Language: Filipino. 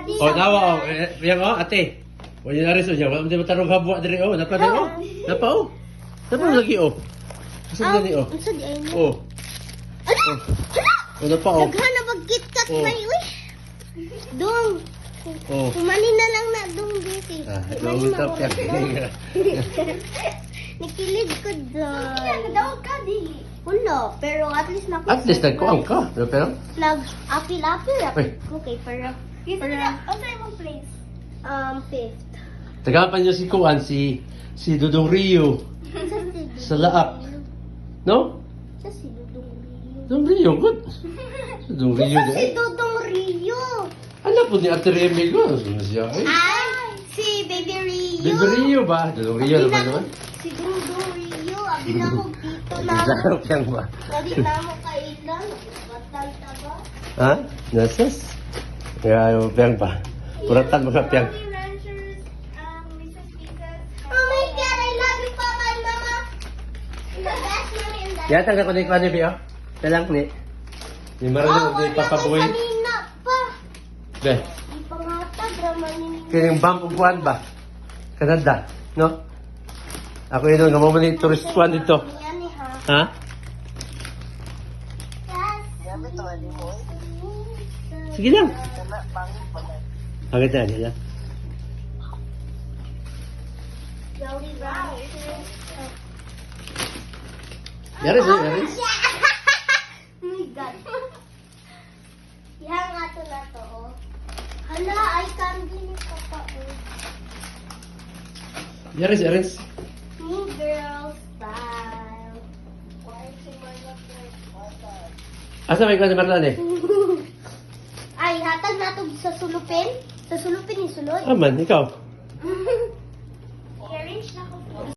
Oh, nawa, oh. Yang, oh, ate. O, yun na rin siya. Wala mo din matarong habwa diri, oh. Napa din, oh. Napa, oh. Napa lagi, oh. Asa din, oh. Unsa di ay na? Oh. Oh. Oh, napa, oh. Daghan na pag-KitKat Oh. may uy. Dong. Oh. Kumani na lang na dong beauty. Ah, Kumani ito, na ito. Nakilig ko doon. Daw ka dili. Wala, pero at least na At least nagkuang ka. Pero, Apil-apil. Uy. Okay, para Ano yung place? fifth. tagapan niyo si Kuan, si Dudong Rio. Sa laap. No? Sa si Dudong Rio. Dudong Rio, good. Dudong Rio, Sa si di. Dudong Rio. Ano po ni Ate Remy ko? Ano siya? Ay, Ay, si Baby Rio. Dudong Rio ba? Dudong Rio naman naman. Si Dudong Rio. Abi na ko dito na. Sarap yan ba? Abi na mo kailan. Batay ta ba? Ha? Nasas? Kaya yung piyang pa. Puratan mga piyang. Ranchers, Mrs. Pizzas. Oh my God, I love you, Papa and Mama. You're the best mommy and dad. Yata ka kunik pa ni Pio? Talang ni. Ni marunong Oh, di papabuhay. kanina pa. Be, Di pa nga ta, drama ni kanyang bump upuan ba? Canada, no? Ako yun, nga mo ni tourist kuan dito. Yan eh, ha? Ha? Sige lang. Agad na, nila. Jolly Ranchers. Yaris, yaris. Oh my God. Yan nga to na to, oh. Hala, ay candy ni Papa, oh. Yaris, yaris. New girl style. Asa may kuan si Marlon eh? Ay, hatag na to sa sulupin. Sa sulupin ni sulod. Aman, ikaw.